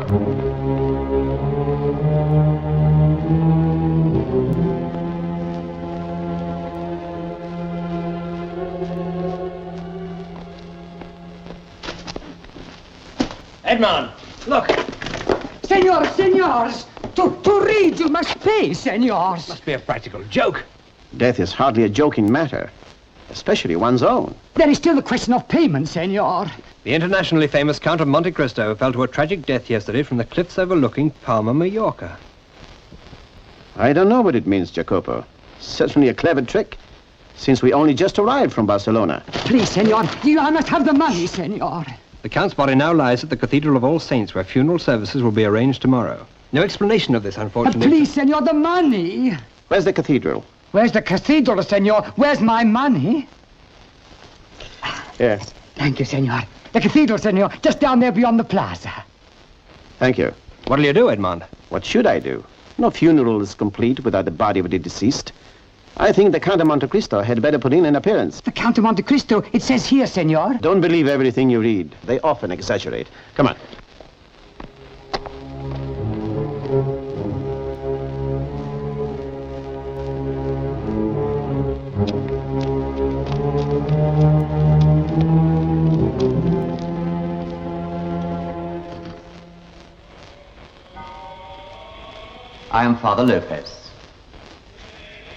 Edmond, look. Senors, to read you must pay, senors. Must be a practical joke. Death is hardly a joking matter, especially one's own. There is still the question of payment, senor. The internationally famous Count of Monte Cristo fell to a tragic death yesterday from the cliffs overlooking Palma, Majorca. I don't know what it means, Jacopo. Certainly a clever trick, since we only just arrived from Barcelona. Please, senor, I must have the money, senor. The Count's body now lies at the Cathedral of All Saints, where funeral services will be arranged tomorrow. No explanation of this, unfortunately. Please, senor, the money. Where's the cathedral? Where's the cathedral, senor? Where's my money? Yes. Thank you, senor. The cathedral, senor, just down there beyond the plaza. Thank you. What'll you do, Edmond? What should I do? No funeral is complete without the body of the deceased. I think the Count of Monte Cristo had better put in an appearance. The Count of Monte Cristo, it says here, senor. Don't believe everything you read. They often exaggerate. Come on. I am Father Lopez.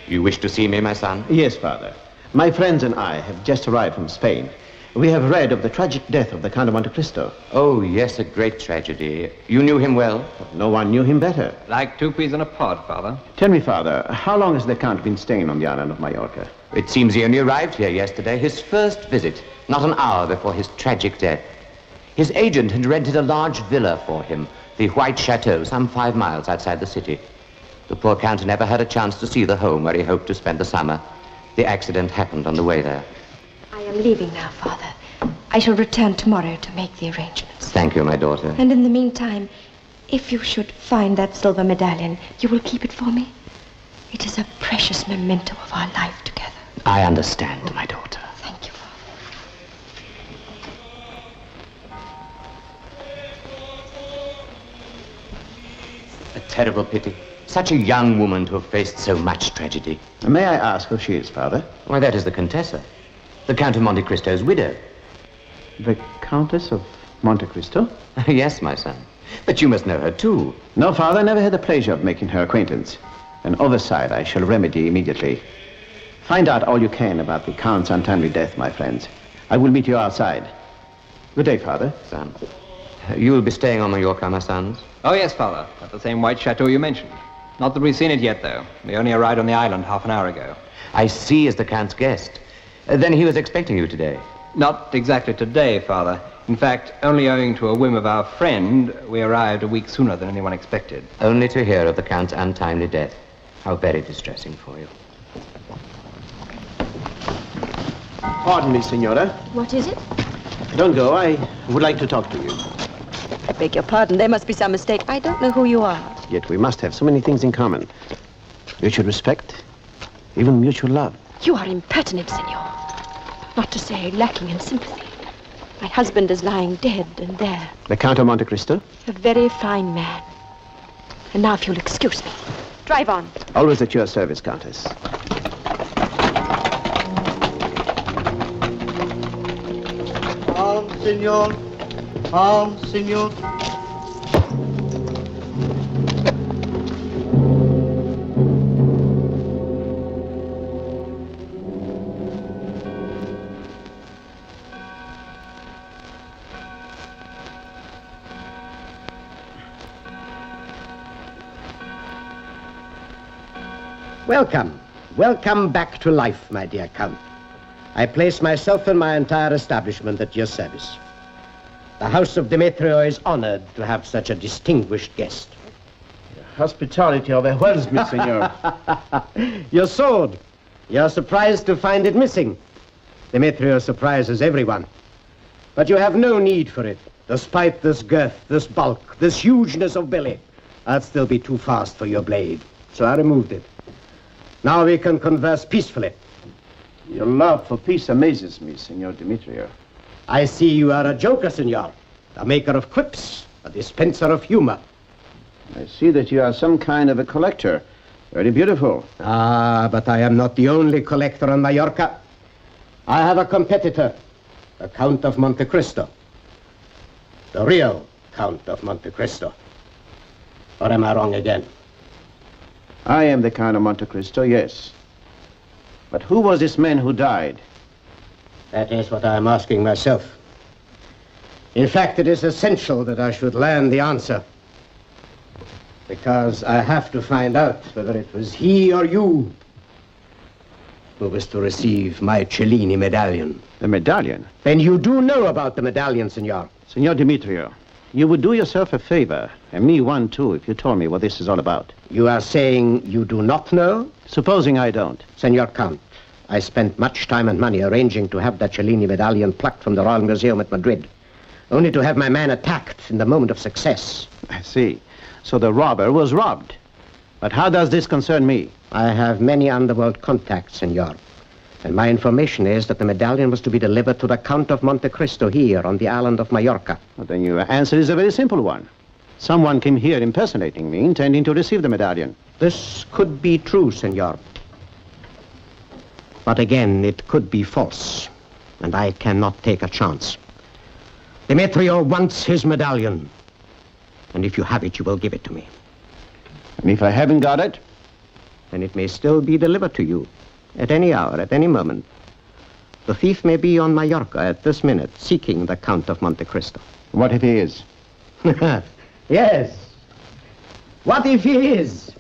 You wish to see me, my son? Yes, Father. My friends and I have just arrived from Spain. We have read of the tragic death of the Count of Monte Cristo. Oh, yes, a great tragedy. You knew him well? No one knew him better. Like two peas in a pod, Father. Tell me, Father, how long has the Count been staying on the island of Majorca? It seems he only arrived here yesterday, his first visit, not an hour before his tragic death. His agent had rented a large villa for him, the White Chateau, some 5 miles outside the city. The poor Count never had a chance to see the home where he hoped to spend the summer. The accident happened on the way there. I am leaving now, Father. I shall return tomorrow to make the arrangements. Thank you, my daughter. And in the meantime, if you should find that silver medallion, you will keep it for me? It is a precious memento of our life together. I understand, my daughter. Thank you, Father. A terrible pity. Such a young woman to have faced so much tragedy. May I ask who she is, Father? Why, that is the Contessa, the Count of Monte Cristo's widow. The Countess of Monte Cristo? Yes, my son. But you must know her, too. No, Father, never had the pleasure of making her acquaintance. An oversight I shall remedy immediately. Find out all you can about the Count's untimely death, my friends. I will meet you outside. Good day, Father. Son, you will be staying on Majorca, my sons? Oh, yes, Father. At the same White Chateau you mentioned. Not that we've seen it yet, though. We only arrived on the island half an hour ago. I see, as the Count's guest. Then he was expecting you today. Not exactly today, Father. In fact, only owing to a whim of our friend, we arrived a week sooner than anyone expected. Only to hear of the Count's untimely death. How very distressing for you. Pardon me, Signora. What is it? Don't go. I would like to talk to you. I beg your pardon. There must be some mistake. I don't know who you are. Yet we must have so many things in common. Mutual respect, even mutual love. You are impertinent, senor. Not to say lacking in sympathy. My husband is lying dead and there. The Count of Monte Cristo? A very fine man. And now if you'll excuse me. Drive on. Always at your service, Countess. Senor. Senor. Welcome. Welcome back to life, my dear Count. I place myself and my entire establishment at your service. The House of Demetrio is honored to have such a distinguished guest. Your hospitality overwhelms me, Senor. Your sword. You're surprised to find it missing. Demetrio surprises everyone. But you have no need for it. Despite this girth, this bulk, this hugeness of belly, I'd still be too fast for your blade. So I removed it. Now we can converse peacefully. Your love for peace amazes me, Senor Demetrio. I see you are a joker, senor. A maker of quips, a dispenser of humor. I see that you are some kind of a collector. Very beautiful. Ah, but I am not the only collector on Majorca. I have a competitor, the Count of Monte Cristo. The real Count of Monte Cristo. Or am I wrong again? I am the Count of Monte Cristo, yes. But who was this man who died? That is what I am asking myself. In fact, it is essential that I should learn the answer. Because I have to find out whether it was he or you who was to receive my Cellini medallion. The medallion? Then you do know about the medallion, Signor. Signor Demetrio, you would do yourself a favor, and me one too, if you told me what this is all about. You are saying you do not know? Supposing I don't. Senor Count, I spent much time and money arranging to have that Cellini medallion plucked from the Royal Museum at Madrid, only to have my man attacked in the moment of success. I see. So the robber was robbed. But how does this concern me? I have many underworld contacts, Senor. And my information is that the medallion was to be delivered to the Count of Monte Cristo here on the island of Majorca. Well, then your answer is a very simple one. Someone came here impersonating me, intending to receive the medallion. This could be true, Senor. But again, it could be false. And I cannot take a chance. Demetrio wants his medallion. And if you have it, you will give it to me. And if I haven't got it? Then it may still be delivered to you. At any hour, at any moment. The thief may be on Majorca at this minute, seeking the Count of Monte Cristo. What if he is? Yes. What if he is?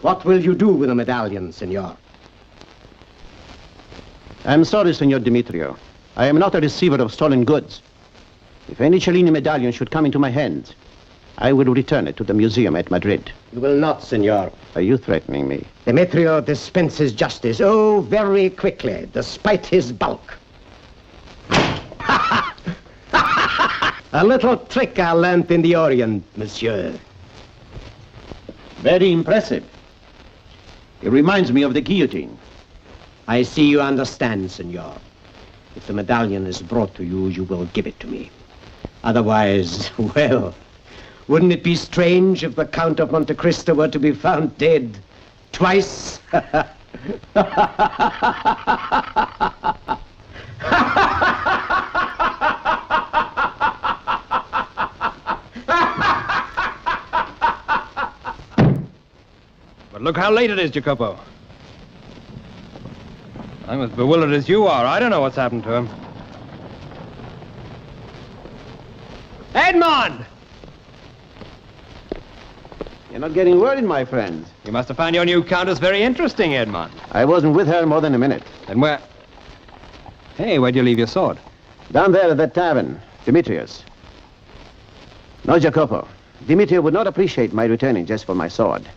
What will you do with the medallion, Senor? I'm sorry, Signor Demetrio. I am not a receiver of stolen goods. If any Cellini medallion should come into my hands, I will return it to the museum at Madrid. You will not, Senor. Are you threatening me? Demetrio dispenses justice, oh, very quickly, despite his bulk. A little trick I learned in the Orient, monsieur. Very impressive. It reminds me of the guillotine. I see you understand, Senor. If the medallion is brought to you, you will give it to me. Otherwise, well, wouldn't it be strange if the Count of Monte Cristo were to be found dead twice? But look how late it is, Jacopo. I'm as bewildered as you are. I don't know what's happened to him. Edmond! You're not getting worried, my friends. You must have found your new countess very interesting, Edmond. I wasn't with her more than a minute. Then where... Hey, where'd you leave your sword? Down there at that tavern, Demetrius. No, Jacopo. Demetrio would not appreciate my returning just for my sword.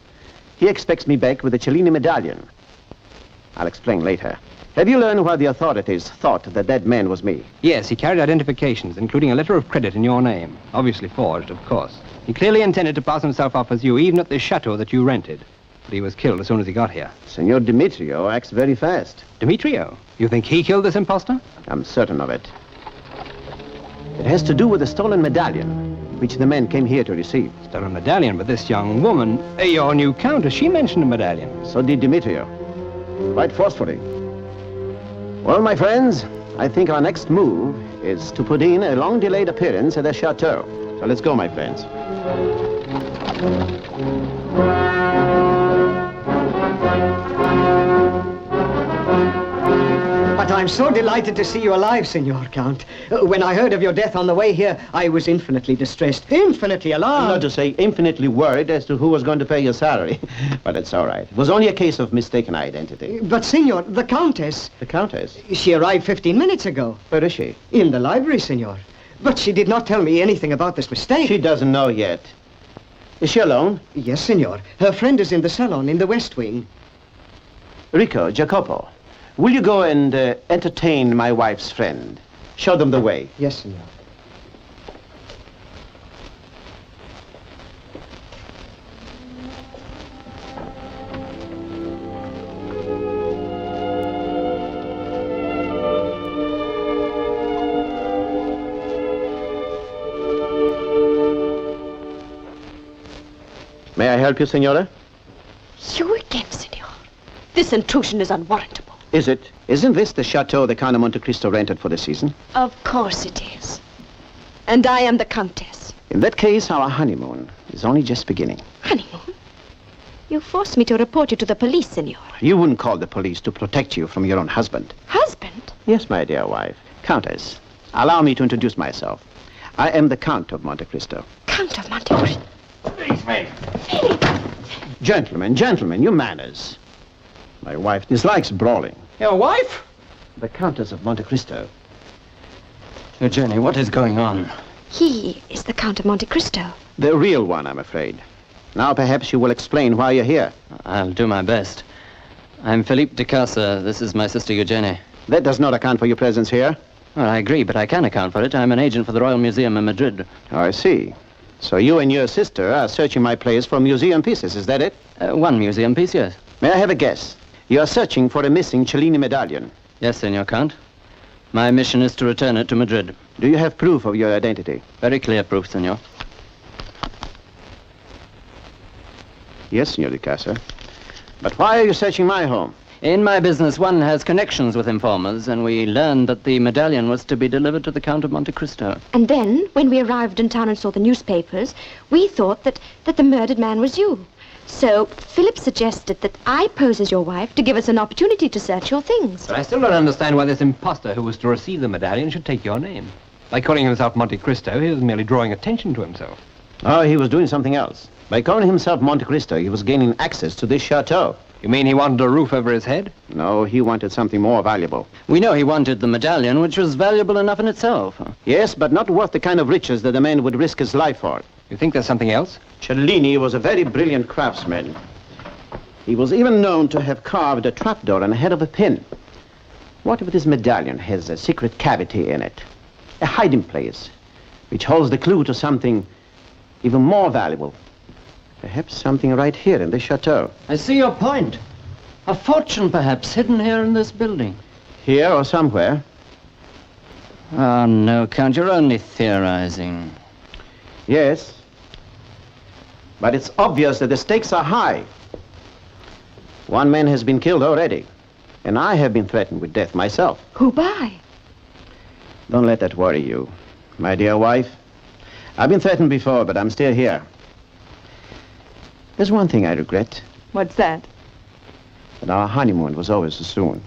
He expects me back with the Cellini medallion. I'll explain later. Have you learned why the authorities thought the dead man was me? Yes, he carried identifications, including a letter of credit in your name. Obviously forged, of course. He clearly intended to pass himself off as you, even at this chateau that you rented. But he was killed as soon as he got here. Senor Demetrio acts very fast. Demetrio? You think he killed this impostor? I'm certain of it. It has to do with the stolen medallion, which the man came here to receive. Stolen medallion, but this young woman, your new countess, she mentioned a medallion. So did Demetrio. Quite forcefully. Well, my friends, I think our next move is to put in a long-delayed appearance at the chateau. So let's go, my friends. But I'm so delighted to see you alive, Senor Count. When I heard of your death on the way here, I was infinitely distressed, infinitely alarmed. Not to say infinitely worried as to who was going to pay your salary. But it's all right. It was only a case of mistaken identity. But, Senor, the Countess... The Countess? She arrived 15 minutes ago. Where is she? In the library, Senor. But she did not tell me anything about this mistake. She doesn't know yet. Is she alone? Yes, Senor. Her friend is in the salon in the West Wing. Rico, Jacopo, will you go and entertain my wife's friend? Show them the way. Yes, Senor. May I help you, Senora? You again, senor. This intrusion is unwarrantable. Is it? Isn't this the chateau the Count of Monte Cristo rented for the season? Of course it is. And I am the Countess. In that case, our honeymoon is only just beginning. Honeymoon? You forced me to report you to the police, senor. You wouldn't call the police to protect you from your own husband. Husband? Yes, my dear wife. Countess, allow me to introduce myself. I am the Count of Monte Cristo. Count of Monte Cristo. Gentlemen, you manners. My wife dislikes brawling. Your wife? The Countess of Monte Cristo. Eugenie, what is going on? He is the Count of Monte Cristo. The real one, I'm afraid. Now perhaps you will explain why you're here. I'll do my best. I'm Philippe de Casa. This is my sister Eugenie. That does not account for your presence here. Well, I agree, but I can account for it. I'm an agent for the Royal Museum in Madrid. Oh, I see. So you and your sister are searching my place for museum pieces, is that it? One museum piece, yes. May I have a guess? You are searching for a missing Cellini medallion. Yes, Senor Count. My mission is to return it to Madrid. Do you have proof of your identity? Very clear proof, Senor. Yes, Senor de Casa. But why are you searching my home? In my business, one has connections with informers, and we learned that the medallion was to be delivered to the Count of Monte Cristo. And then, when we arrived in town and saw the newspapers, we thought that the murdered man was you. So, Philip suggested that I pose as your wife to give us an opportunity to search your things. But I still don't understand why this imposter who was to receive the medallion should take your name. By calling himself Monte Cristo, he was merely drawing attention to himself. Oh, he was doing something else. By calling himself Monte Cristo, he was gaining access to this chateau. You mean he wanted a roof over his head? No, he wanted something more valuable. We know he wanted the medallion, which was valuable enough in itself. Yes, but not worth the kind of riches that a man would risk his life for. You think there's something else? Cellini was a very brilliant craftsman. He was even known to have carved a trapdoor on the head of a pin. What if this medallion has a secret cavity in it? A hiding place, which holds the clue to something even more valuable. Perhaps something right here in this chateau. I see your point. A fortune, perhaps, hidden here in this building. Here or somewhere. Oh, no, Count, you're only theorizing. Yes. But it's obvious that the stakes are high. One man has been killed already. And I have been threatened with death myself. Who by? Don't let that worry you, my dear wife. I've been threatened before, but I'm still here. There's one thing I regret. What's that? That our honeymoon was over so soon.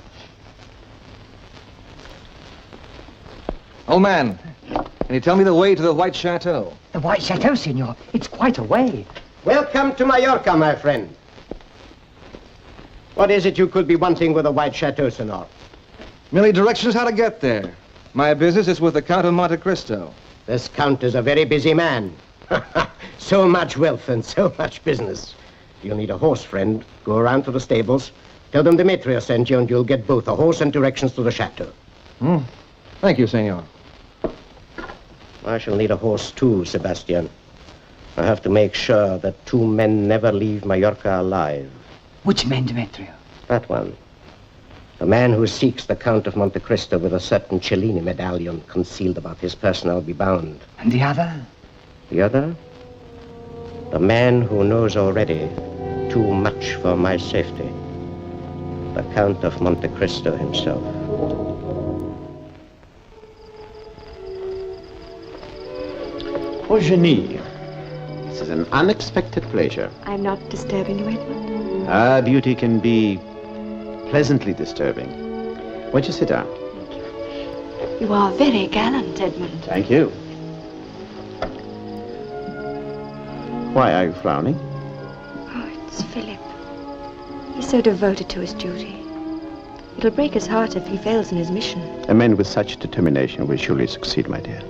Old man, can you tell me the way to the White Chateau? The White Chateau, senor. It's quite a way. Welcome to Majorca, my friend. What is it you could be wanting with a White Chateau, senor? Merely directions how to get there. My business is with the Count of Monte Cristo. This Count is a very busy man. So much wealth and so much business. You'll need a horse, friend. Go around to the stables. Tell them Demetrius sent you, and you'll get both a horse and directions to the chateau. Thank you, senor. I shall need a horse too, Sebastian. I have to make sure that 2 men never leave Majorca alive. Which men, Demetrio? That one. The man who seeks the Count of Monte Cristo with a certain Cellini medallion concealed about his person, I'll be bound. And the other? The other? The man who knows already too much for my safety. The Count of Monte Cristo himself. Eugenie, this is an unexpected pleasure. I'm not disturbing you, Edmond. Our beauty can be pleasantly disturbing. Won't you sit down? You are very gallant, Edmond. Thank you. Why are you frowning? Oh, it's Philip. He's so devoted to his duty. It'll break his heart if he fails in his mission. A man with such determination will surely succeed, my dear.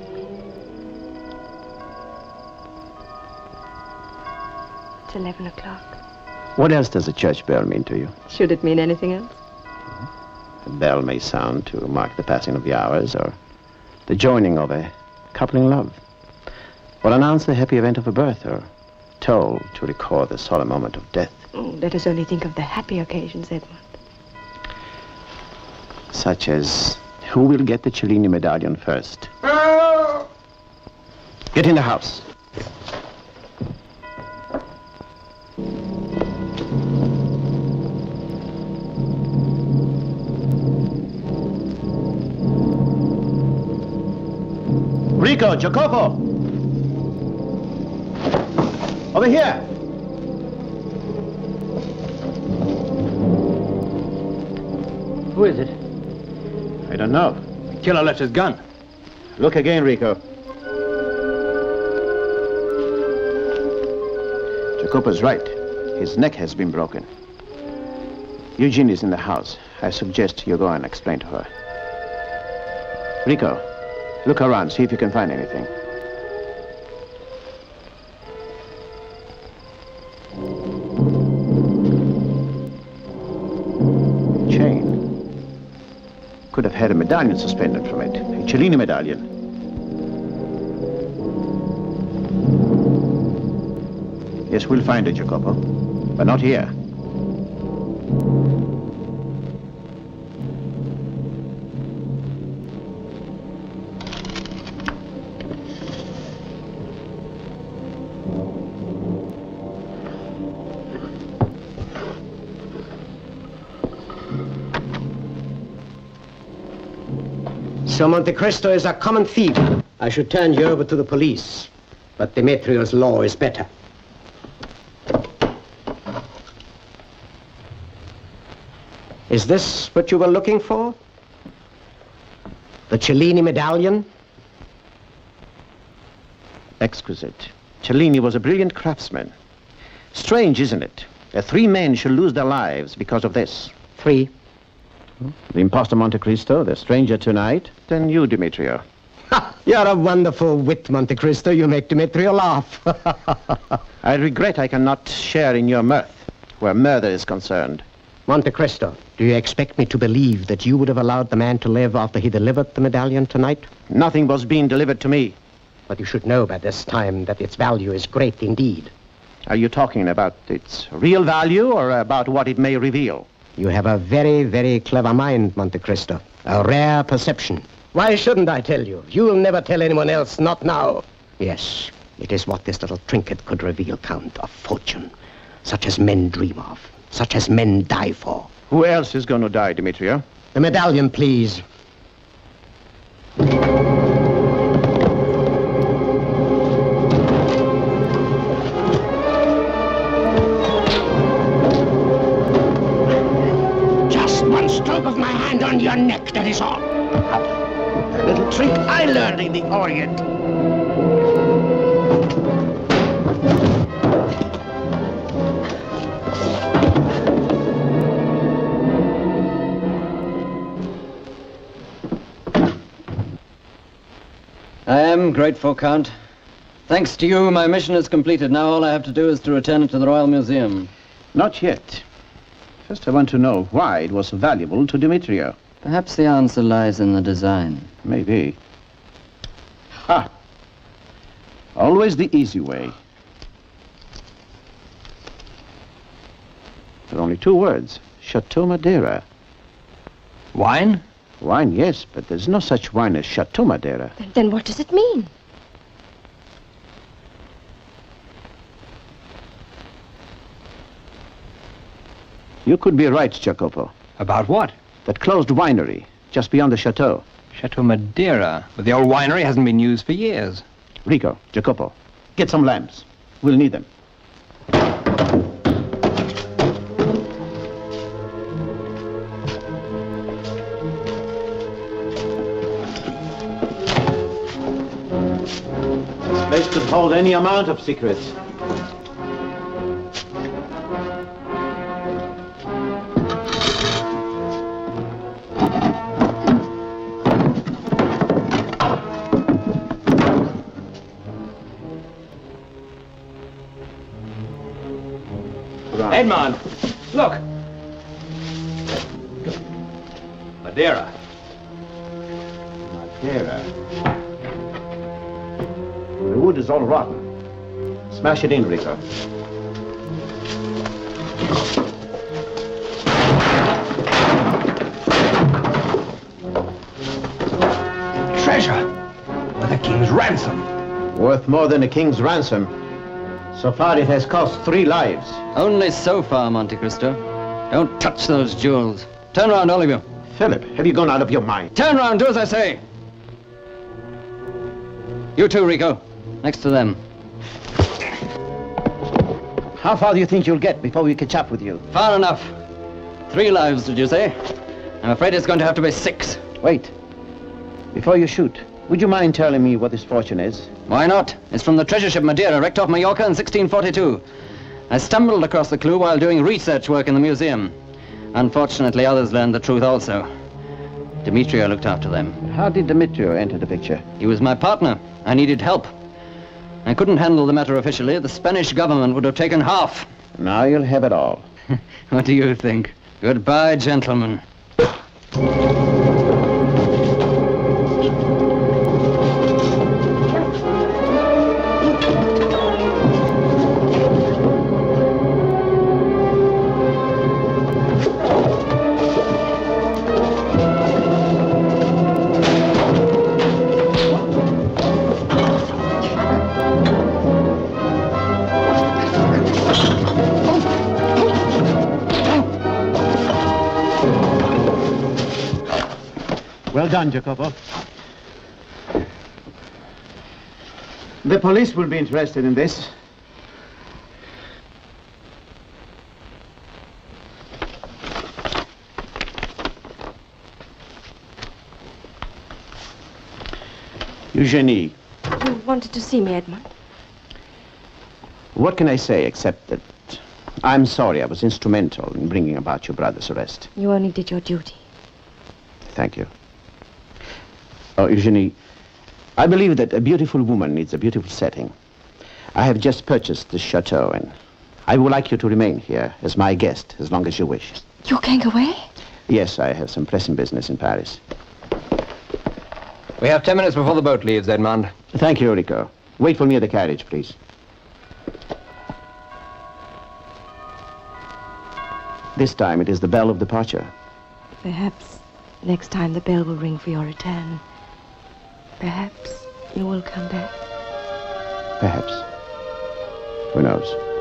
It's 11 o'clock. What else does a church bell mean to you? Should it mean anything else? The bell may sound to mark the passing of the hours, or the joining of a couple in love, or announce the happy event of a birth, or toll to record the solemn moment of death. Oh, let us only think of the happy occasions, Edmond. Such as, who will get the Cellini medallion first? Get in the house. Rico, Jacopo! Over here! Who is it? I don't know. The killer left his gun. Look again, Rico. Jacopo's right. His neck has been broken. Eugene is in the house. I suggest you go and explain to her. Rico, look around, see if you can find anything. Chain. Could have had a medallion suspended from it. A Cellini medallion. Yes, we'll find it, Jacopo. But not here. So Monte Cristo is a common thief. I should turn you over to the police. But Demetrio's law is better. Is this what you were looking for? The Cellini medallion? Exquisite. Cellini was a brilliant craftsman. Strange, isn't it? That 3 men should lose their lives because of this. 3. The impostor Monte Cristo, the stranger tonight, and you, Demetrio. You're a wonderful wit, Monte Cristo. You make Demetrio laugh. I regret I cannot share in your mirth, where murder is concerned. Monte Cristo, do you expect me to believe that you would have allowed the man to live after he delivered the medallion tonight? Nothing was being delivered to me. But you should know by this time that its value is great indeed. Are you talking about its real value or about what it may reveal? You have a very, very clever mind, Monte Cristo. A rare perception. Why shouldn't I tell you? You'll never tell anyone else, not now. Yes, it is what this little trinket could reveal, Count, a fortune. Such as men dream of. Such as men die for. Who else is going to die, Demetrio? The medallion, please. Just one stroke of my hand on your neck, that is all. A little trick I learned in the Orient. I am grateful, Count. Thanks to you, my mission is completed. Now all I have to do is to return it to the Royal Museum. Not yet. First, I want to know why it was valuable to Demetrio. Perhaps the answer lies in the design. Maybe. Ha! Always the easy way. There are only 2 words. Chateau Madeira. Wine? Wine, yes, but there's no such wine as Chateau Madeira. Then what does it mean? You could be right, Jacopo. About what? That closed winery, just beyond the chateau. Chateau Madeira. But the old winery hasn't been used for years. Rico, Jacopo, get some lamps. We'll need them. This place could hold any amount of secrets. Edmond, look. Madeira. Madeira. The wood is all rotten. Smash it in, Rico. Treasure. With a king's ransom. Worth more than a king's ransom. So far, it has cost 3 lives. Only so far, Monte Cristo. Don't touch those jewels. Turn around, all of you. Philip, have you gone out of your mind? Turn around, do as I say. You too, Rico. Next to them. How far do you think you'll get before we catch up with you? Far enough. 3 lives, did you say? I'm afraid it's going to have to be 6. Wait. Before you shoot, would you mind telling me what this fortune is? Why not? It's from the treasure ship Madeira, wrecked off Majorca in 1642. I stumbled across the clue while doing research work in the museum. Unfortunately, others learned the truth also. Demetrio looked after them. How did Demetrio enter the picture? He was my partner. I needed help. I couldn't handle the matter officially. The Spanish government would have taken half. Now you'll have it all. What do you think? Goodbye, gentlemen. Well done, Jacopo. The police will be interested in this. Eugenie, You wanted to see me, Edmond? what can I say except that I'm sorry I was instrumental in bringing about your brother's arrest. You only did your duty. Thank you. Oh, Eugenie, I believe that a beautiful woman needs a beautiful setting. I have just purchased this chateau, and I would like you to remain here as my guest as long as you wish. You're going away? Yes, I have some pressing business in Paris. We have 10 minutes before the boat leaves, Edmond. Thank you, Rico. Wait for me at the carriage, please. This time it is the bell of departure. Perhaps next time the bell will ring for your return. Perhaps you will come back. Perhaps. Who knows?